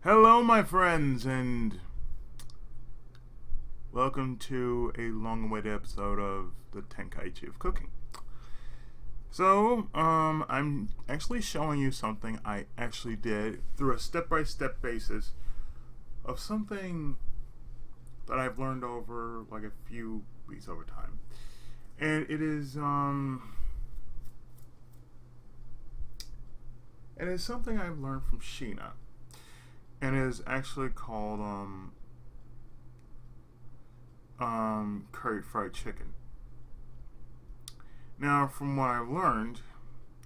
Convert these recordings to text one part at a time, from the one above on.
Hello, my friends, and welcome to a long-awaited episode of the Tenkai of Cooking. So, I'm actually showing you something I actually did through a step-by-step basis of something that I've learned over like a few weeks over time, and it is something I've learned from Sheena. And it is actually called curry fried chicken. Now, from what I've learned,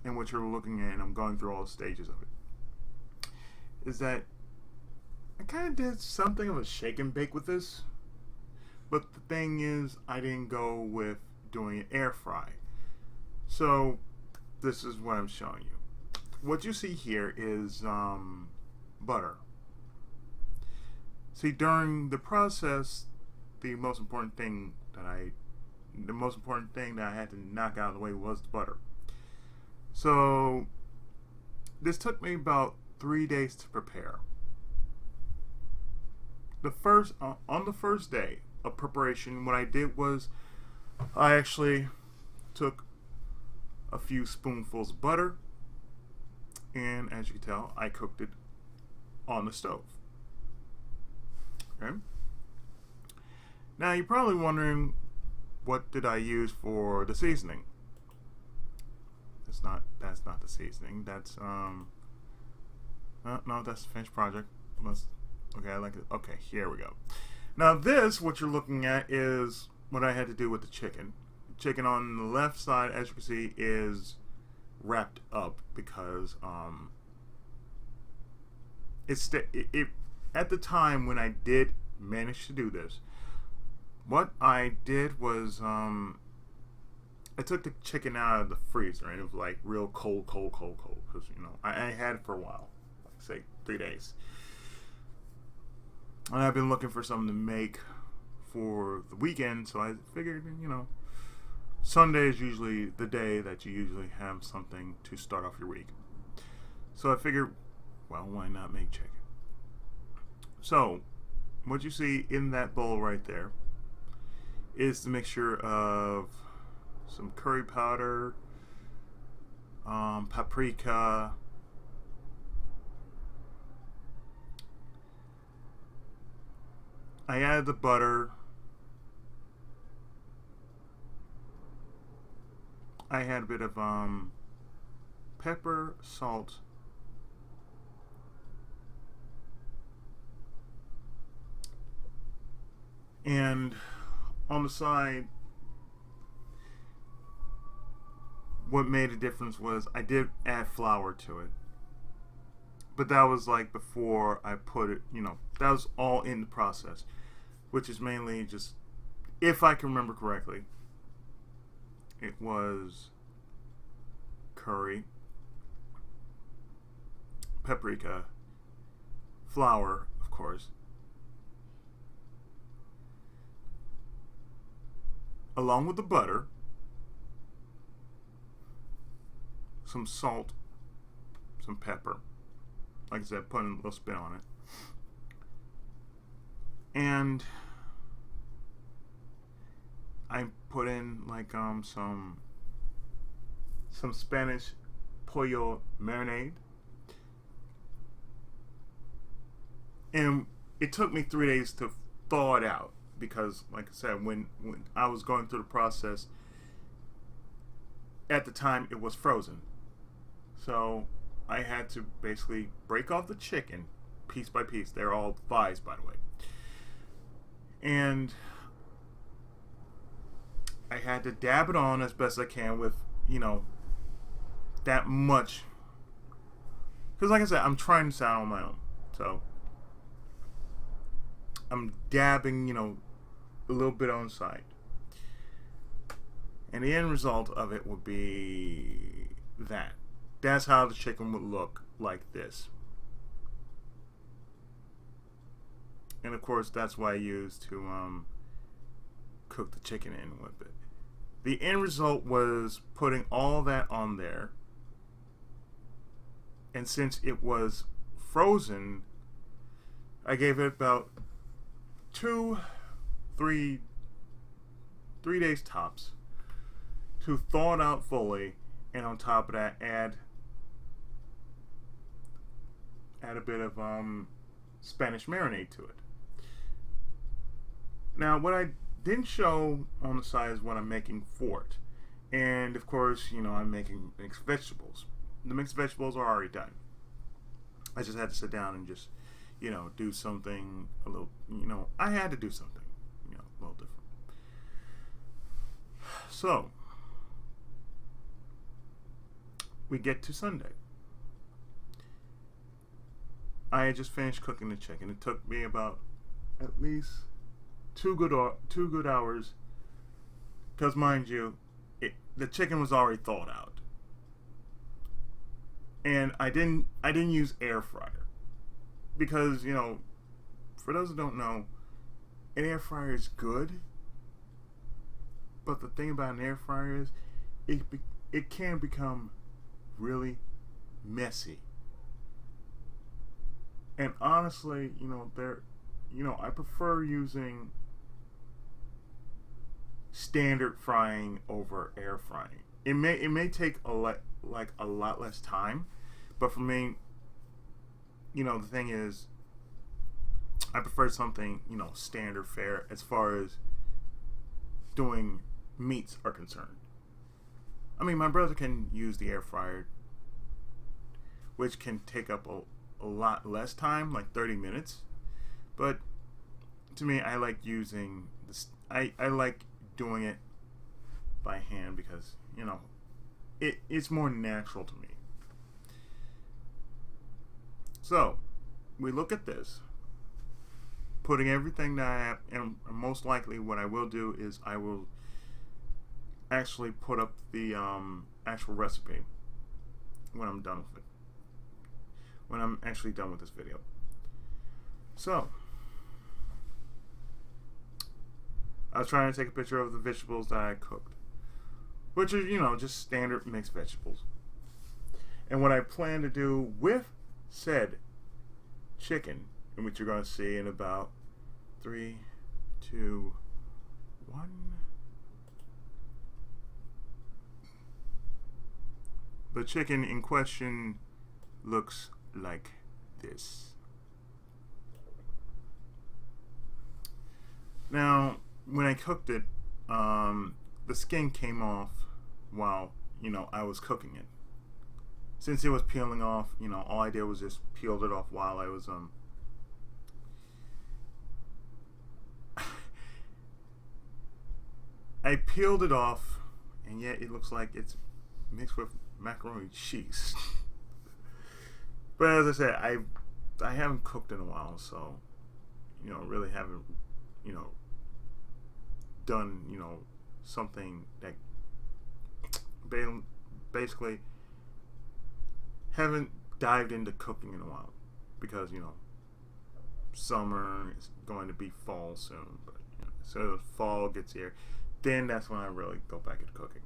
and what you're looking at, and I'm going through all the stages of it, is that I kind of did something of a shake and bake with this. But the thing is, I didn't go with doing an air fry. So, this is what I'm showing you. What you see here is butter. See, during the process, the most important thing that I had to knock out of the way was the butter. So this took me about 3 days to prepare. On the first day of preparation, what I did was I actually took a few spoonfuls of butter, and as you can tell, I cooked it on the stove. Okay. Now you're probably wondering, what did I use for the seasoning? That's not the seasoning. That's no, that's the finished project. Okay, I like it. Okay, here we go. Now this, what you're looking at, is what I had to do with the chicken. The chicken on the left side, as you can see, is wrapped up because it at the time when I did manage to do this, what I did was I took the chicken out of the freezer, and it was like real cold, because I had it for a while, like say 3 days, and I've been looking for something to make for the weekend, so I figured Sunday is usually the day that you usually have something to start off your week. So I figured, well, why not make chicken? So, what you see in that bowl right there is the mixture of some curry powder, paprika, I added the butter, I had a bit of pepper, salt, and on the side, what made a difference was I did add flour to it. But that was like before I put it, that was all in the process. Which is mainly just, if I can remember correctly, it was curry, paprika, flour, of course, along with the butter, some salt, some pepper. Like I said, putting a little spin on it. And I put in like some Spanish pollo marinade. And it took me 3 days to thaw it out. Because, like I said, when I was going through the process, at the time it was frozen. So I had to basically break off the chicken piece by piece. They're all thighs, by the way. And I had to dab it on as best I can with, that much. Because, like I said, I'm trying this out on my own. So I'm dabbing, a little bit on the side. And the end result of it would be that. That's how the chicken would look, like this. And of course, that's what I use to cook the chicken in with it. The end result was putting all that on there. And since it was frozen, I gave it about 2, 3 days tops to thaw it out fully, and on top of that, add a bit of Spanish marinade to it. Now, what I didn't show on the side is what I'm making for it. And of course, I'm making mixed vegetables. The mixed vegetables are already done. I just had to sit down and just, do something a little, I had to do something, a little different. So, we get to Sunday. I had just finished cooking the chicken. It took me about at least two good hours, because mind you, the chicken was already thawed out, and I didn't use air fryer, because for those who don't know, an air fryer is good, but the thing about an air fryer is it can become really messy. And honestly, I prefer using standard frying over air frying. It may take a lot less time, but for me, the thing is, I prefer something standard fare as far as doing meats are concerned. I mean, my brother can use the air fryer, which can take up a lot less time, like 30 minutes. But to me, I like using this. I like doing it by hand because it's more natural to me. So we look at this, putting everything that I have, and most likely what I will do is I will actually put up the actual recipe when I'm done with it. When I'm actually done with this video. So, I was trying to take a picture of the vegetables that I cooked, which are, just standard mixed vegetables. And what I plan to do with said chicken, in which you're going to see in about 3, 2, 1. The chicken in question looks like this. Now, when I cooked it, the skin came off while I was cooking it. Since it was peeling off, all I did was just peeled it off while I was I peeled it off, and yet it looks like it's mixed with macaroni cheese. But as I said, I haven't cooked in a while, so really haven't done something that basically haven't dived into cooking in a while, because summer is going to be fall soon. But so fall gets here, then that's when I really go back into cooking.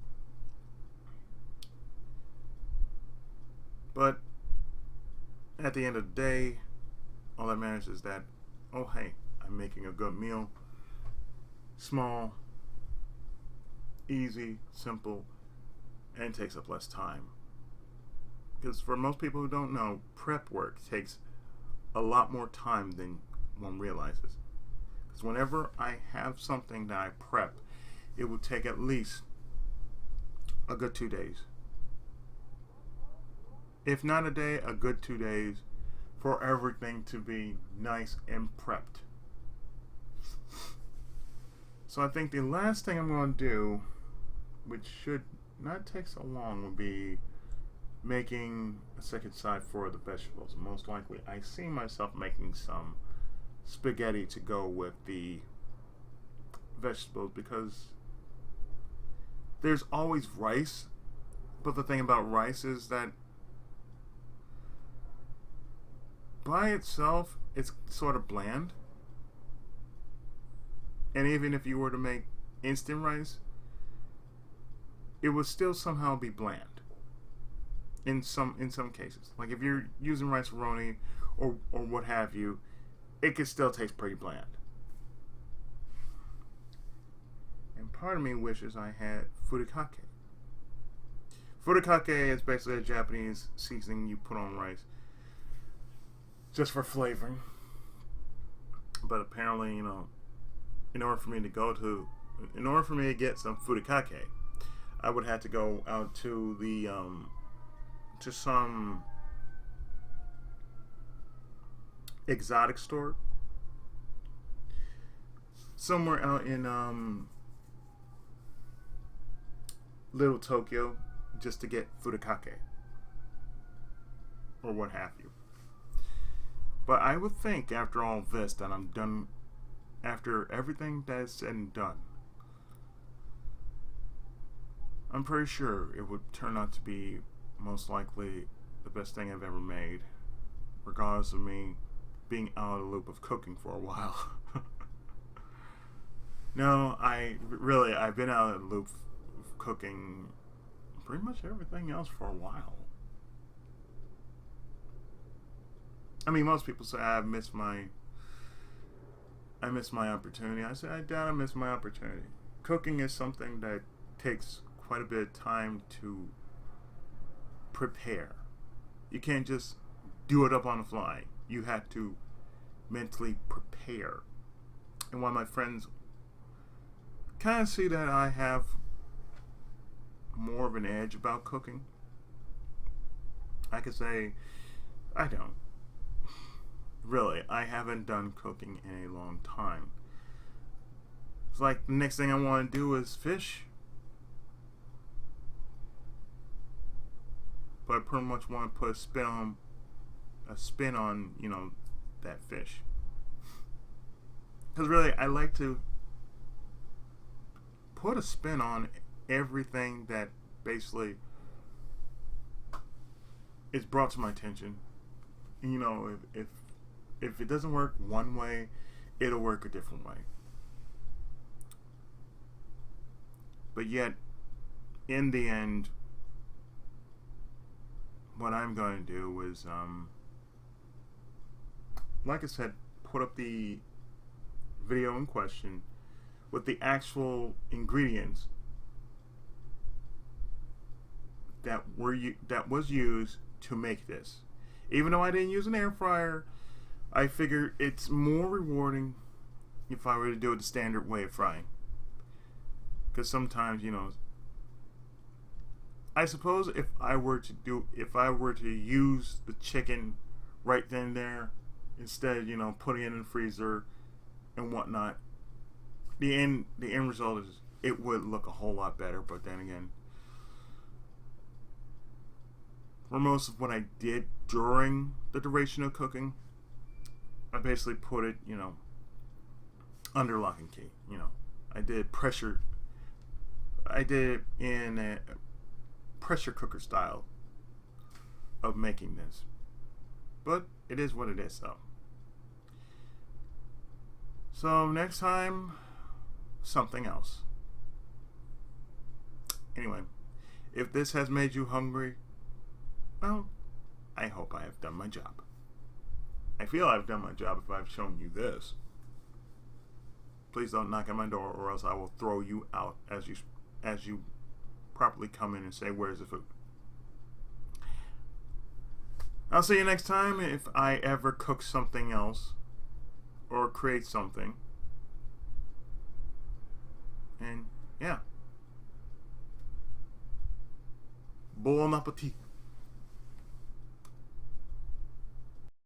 But at the end of the day, all that matters is that, oh hey, I'm making a good meal. Small, easy, simple, and takes up less time. Because for most people who don't know, prep work takes a lot more time than one realizes. Because whenever I have something that I prep, it will take at least a good 2 days. If not a day, a good 2 days for everything to be nice and prepped. So I think the last thing I'm going to do, which should not take so long, would be making a second side for the vegetables. Most likely, I see myself making some spaghetti to go with the vegetables, because there's always rice, but the thing about rice is that by itself, it's sort of bland. And even if you were to make instant rice, it would still somehow be bland. In some cases, like if you're using rice-a-roni or what have you, it can still taste pretty bland. And part of me wishes I had furikake. Furikake is basically a Japanese seasoning you put on rice just for flavoring. But apparently, in order for me to get some furikake, I would have to go out to the to some exotic store somewhere out in Little Tokyo just to get furikake or what have you. But I would think after all this that I'm done, after everything that is said and done, I'm pretty sure it would turn out to be most likely the best thing I've ever made, regardless of me being out of the loop of cooking for a while. No, I've been out of the loop of cooking pretty much everything else for a while. I mean, most people say I miss my opportunity. I say I doubt I miss my opportunity. Cooking is something that takes quite a bit of time to prepare. You can't just do it up on the fly. You have to mentally prepare. And while my friends kind of see that I have more of an edge about cooking, I could say I don't. Really, I haven't done cooking in a long time. It's like the next thing I want to do is fish. But I pretty much want to put a spin on, that fish. Because really, I like to put a spin on everything that basically is brought to my attention. And, if it doesn't work one way, it'll work a different way. But yet, in the end, what I'm going to do is, like I said, put up the video in question with the actual ingredients that was used to make this. Even though I didn't use an air fryer, I figure it's more rewarding if I were to do it the standard way of frying. Because sometimes, I suppose if I were to use the chicken right then and there, instead of, putting it in the freezer and whatnot, the end result is it would look a whole lot better. But then again, for most of what I did during the duration of cooking, I basically put it, under lock and key. I did it in a pressure cooker style of making this. But it is what it is, though. So next time, something else. Anyway, if this has made you hungry, well, I hope I have done my job. I feel I've done my job if I've shown you this. Please don't knock at my door, or else I will throw you out as you properly come in and say, "Where's the food?" I'll see you next time if I ever cook something else or create something. And yeah, bon appetit.